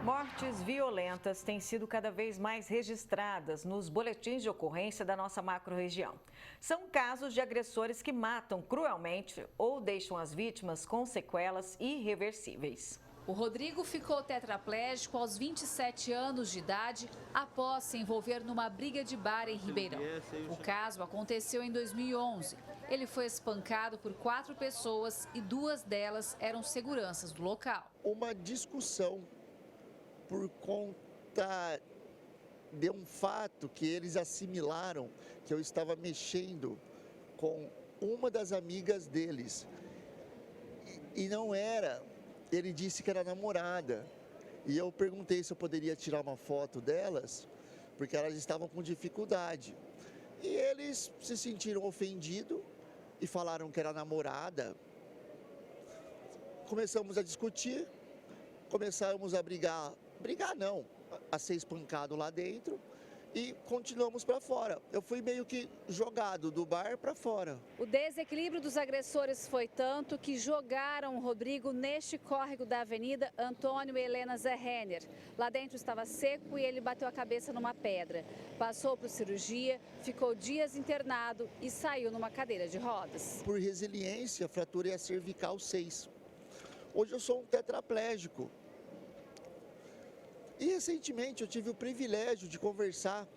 Mortes violentas têm sido cada vez mais registradas nos boletins de ocorrência da nossa macro-região. São casos de agressores que matam cruelmente ou deixam as vítimas com sequelas irreversíveis. O Rodrigo ficou tetraplégico aos 27 anos de idade após se envolver numa briga de bar em Ribeirão. O caso aconteceu em 2011. Ele foi espancado por 4 pessoas e 2 delas eram seguranças do local. Uma discussão por conta de um fato que eles assimilaram, que eu estava mexendo com uma das amigas deles. E não era, ele disse que era namorada. E eu perguntei se eu poderia tirar uma foto delas, porque elas estavam com dificuldade. E eles se sentiram ofendidos e falaram que era namorada. Começamos a discutir, começamos a brigar não, a ser espancado lá dentro e continuamos para fora. Eu fui meio que jogado do bar para fora. O desequilíbrio dos agressores foi tanto que jogaram o Rodrigo neste córrego da Avenida Antônio e Helena Zé Renner. Lá dentro estava seco e ele bateu a cabeça numa pedra. Passou por cirurgia, ficou dias internado e saiu numa cadeira de rodas. Por resiliência, fraturei a cervical 6. Hoje eu sou um tetraplégico. E recentemente eu tive o privilégio de conversar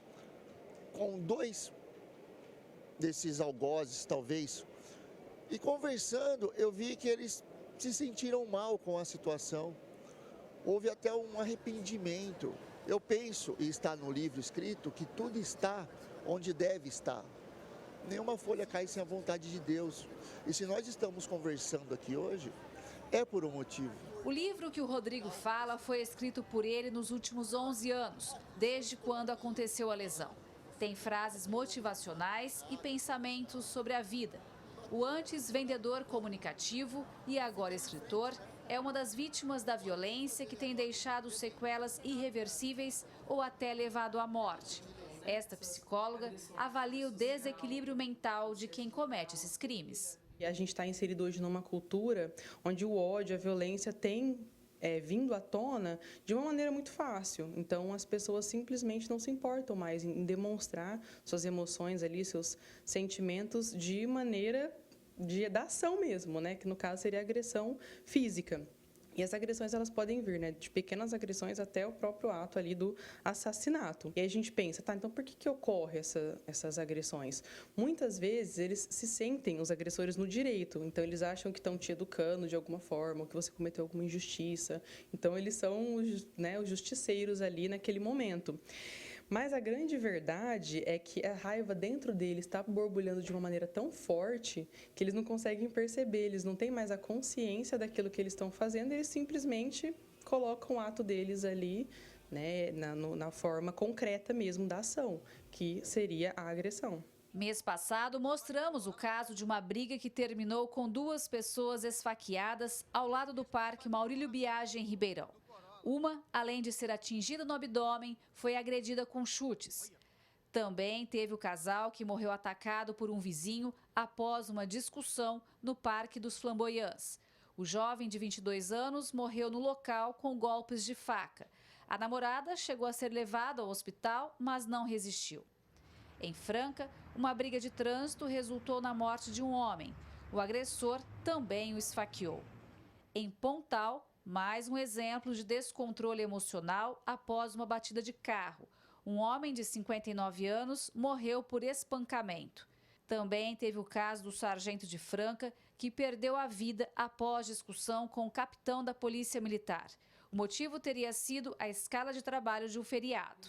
com 2 desses algozes, talvez. E conversando, eu vi que eles se sentiram mal com a situação. Houve até um arrependimento. Eu penso, e está no livro escrito, que tudo está onde deve estar. Nenhuma folha cai sem a vontade de Deus. E se nós estamos conversando aqui hoje, é por um motivo. O livro que o Rodrigo fala foi escrito por ele nos últimos 11 anos, desde quando aconteceu a lesão. Tem frases motivacionais e pensamentos sobre a vida. O antes vendedor comunicativo e agora escritor é uma das vítimas da violência que tem deixado sequelas irreversíveis ou até levado à morte. Esta psicóloga avalia o desequilíbrio mental de quem comete esses crimes. E a gente está inserido hoje numa cultura onde o ódio, a violência tem vindo à tona de uma maneira muito fácil. Então, as pessoas simplesmente não se importam mais em demonstrar suas emoções ali, seus sentimentos de maneira da ação mesmo, né? Que no caso seria agressão física. E as agressões, elas podem vir, né, de pequenas agressões até o próprio ato ali do assassinato. E aí a gente pensa, tá, então por que ocorre essas agressões? Muitas vezes eles se sentem, os agressores, no direito. Então eles acham que estão te educando de alguma forma, ou que você cometeu alguma injustiça. Então eles são, né, os justiceiros ali naquele momento. Mas a grande verdade é que a raiva dentro deles está borbulhando de uma maneira tão forte que eles não conseguem perceber, eles não têm mais a consciência daquilo que eles estão fazendo, eles simplesmente colocam o ato deles ali, né, na forma concreta mesmo da ação, que seria a agressão. Mês passado, mostramos o caso de uma briga que terminou com 2 pessoas esfaqueadas ao lado do Parque Maurílio Biagi, em Ribeirão. Uma, além de ser atingida no abdômen, foi agredida com chutes. Também teve o casal que morreu atacado por um vizinho após uma discussão no Parque dos Flamboyants. O jovem de 22 anos morreu no local com golpes de faca. A namorada chegou a ser levada ao hospital, mas não resistiu. Em Franca, uma briga de trânsito resultou na morte de um homem. O agressor também o esfaqueou. Em Pontal, mais um exemplo de descontrole emocional após uma batida de carro. Um homem de 59 anos morreu por espancamento. Também teve o caso do sargento de Franca, que perdeu a vida após discussão com o capitão da Polícia Militar. O motivo teria sido a escala de trabalho de um feriado.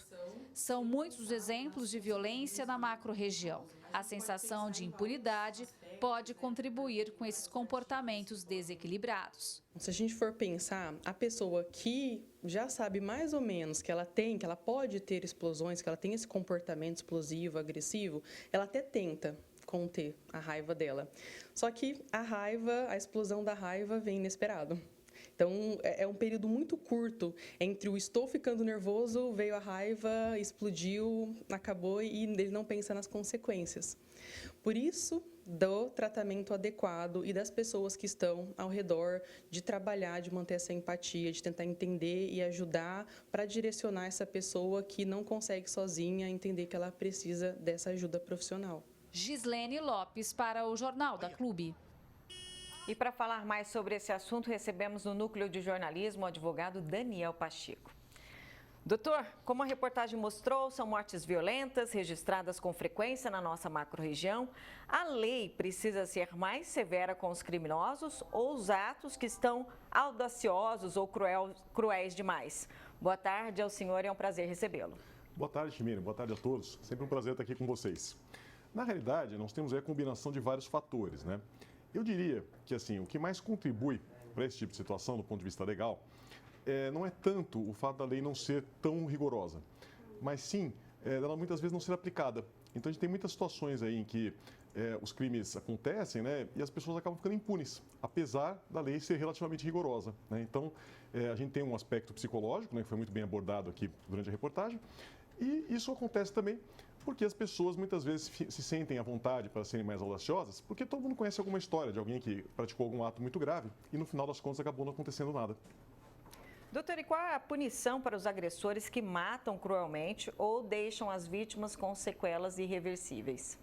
São muitos os exemplos de violência na macro-região. A sensação de impunidade pode contribuir com esses comportamentos desequilibrados. Se a gente for pensar, a pessoa que já sabe mais ou menos que ela pode ter explosões, que ela tem esse comportamento explosivo, agressivo, ela até tenta conter a raiva dela. Só que a explosão da raiva vem inesperado. Então, é um período muito curto entre o estou ficando nervoso, veio a raiva, explodiu, acabou e ele não pensa nas consequências. Por isso do tratamento adequado e das pessoas que estão ao redor, de trabalhar, de manter essa empatia, de tentar entender e ajudar para direcionar essa pessoa que não consegue sozinha entender que ela precisa dessa ajuda profissional. Gislene Lopes para o Jornal da Clube. E para falar mais sobre esse assunto, recebemos no Núcleo de Jornalismo o advogado Daniel Pacheco. Doutor, como a reportagem mostrou, são mortes violentas registradas com frequência na nossa macro-região. A lei precisa ser mais severa com os criminosos ou os atos que estão audaciosos ou cruéis demais? Boa tarde ao senhor, é um prazer recebê-lo. Boa tarde, Chimene. Boa tarde a todos. Sempre um prazer estar aqui com vocês. Na realidade, nós temos aí a combinação de vários fatores, né? Eu diria que, assim, o que mais contribui para esse tipo de situação, do ponto de vista legal, não é tanto o fato da lei não ser tão rigorosa, mas sim ela muitas vezes não ser aplicada. Então a gente tem muitas situações aí em que os crimes acontecem, né, e as pessoas acabam ficando impunes, apesar da lei ser relativamente rigorosa, né? Então a gente tem um aspecto psicológico, né, que foi muito bem abordado aqui durante a reportagem, e isso acontece também porque as pessoas muitas vezes se sentem à vontade para serem mais audaciosas, porque todo mundo conhece alguma história de alguém que praticou algum ato muito grave e no final das contas acabou não acontecendo nada. Doutor, e qual é a punição para os agressores que matam cruelmente ou deixam as vítimas com sequelas irreversíveis?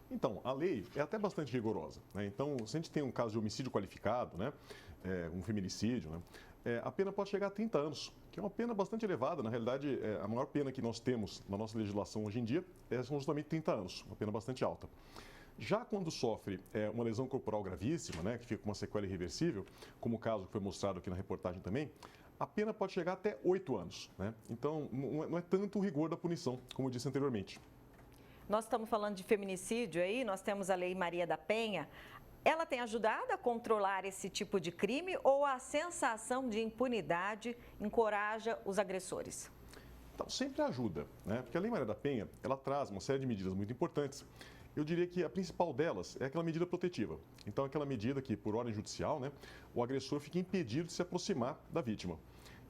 Então, a lei é até bastante rigorosa, né? Então, se a gente tem um caso de homicídio qualificado, né, um feminicídio, né, a pena pode chegar a 30 anos, que é uma pena bastante elevada. Na realidade, a maior pena que nós temos na nossa legislação hoje em dia são justamente 30 anos, uma pena bastante alta. Já quando sofre uma lesão corporal gravíssima, né, que fica com uma sequela irreversível, como o caso que foi mostrado aqui na reportagem também, a pena pode chegar até 8 anos, né? Então, não é tanto o rigor da punição, como eu disse anteriormente. Nós estamos falando de feminicídio aí, nós temos a Lei Maria da Penha. Ela tem ajudado a controlar esse tipo de crime ou a sensação de impunidade encoraja os agressores? Então, sempre ajuda, né? Porque a Lei Maria da Penha, ela traz uma série de medidas muito importantes. Eu diria que a principal delas é aquela medida protetiva. Então, aquela medida que, por ordem judicial, né, o agressor fica impedido de se aproximar da vítima.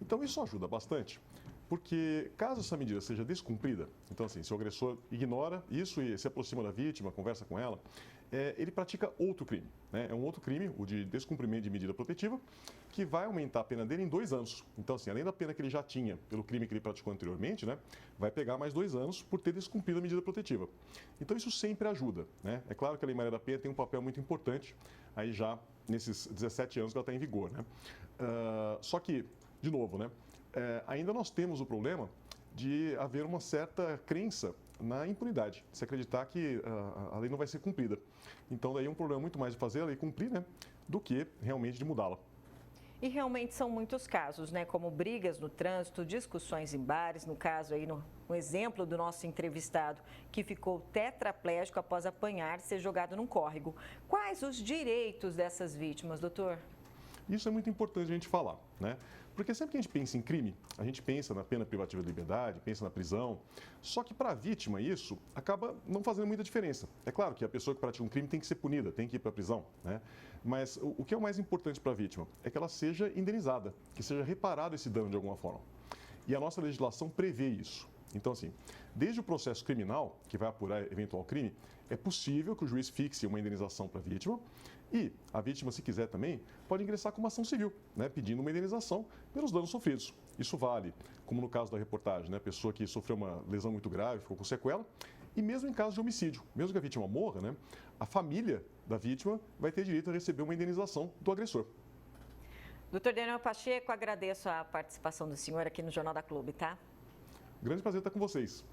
Então, isso ajuda bastante, porque caso essa medida seja descumprida, então, assim, se o agressor ignora isso e se aproxima da vítima, conversa com ela, ele pratica outro crime, né? É um outro crime, o de descumprimento de medida protetiva, que vai aumentar a pena dele em 2 anos. Então, assim, além da pena que ele já tinha pelo crime que ele praticou anteriormente, né, vai pegar mais 2 anos por ter descumprido a medida protetiva. Então, isso sempre ajuda, né? É claro que a Lei Maria da Penha tem um papel muito importante, aí já nesses 17 anos que ela está em vigor, né? Só que, de novo, né, ainda nós temos o problema de haver uma certa crença na impunidade, se acreditar que a lei não vai ser cumprida. Então, daí é um problema muito mais de fazer a lei cumprir, né, do que realmente de mudá-la. E realmente são muitos casos, né? Como brigas no trânsito, discussões em bares, no caso aí, no exemplo do nosso entrevistado, que ficou tetraplégico após apanhar e ser jogado num córrego. Quais os direitos dessas vítimas, doutor? Isso é muito importante a gente falar, né? Porque sempre que a gente pensa em crime, a gente pensa na pena privativa de liberdade, pensa na prisão. Só que para a vítima isso acaba não fazendo muita diferença. É claro que a pessoa que pratica um crime tem que ser punida, tem que ir para a prisão, né? Mas o que é o mais importante para a vítima é que ela seja indenizada, que seja reparado esse dano de alguma forma. E a nossa legislação prevê isso. Então, assim, desde o processo criminal, que vai apurar eventual crime, é possível que o juiz fixe uma indenização para a vítima e a vítima, se quiser também, pode ingressar com uma ação civil, né, pedindo uma indenização pelos danos sofridos. Isso vale, como no caso da reportagem, né, a pessoa que sofreu uma lesão muito grave, ficou com sequela, e mesmo em caso de homicídio, mesmo que a vítima morra, né, a família da vítima vai ter direito a receber uma indenização do agressor. Doutor Daniel Pacheco, agradeço a participação do senhor aqui no Jornal da Clube, tá? Grande prazer estar com vocês.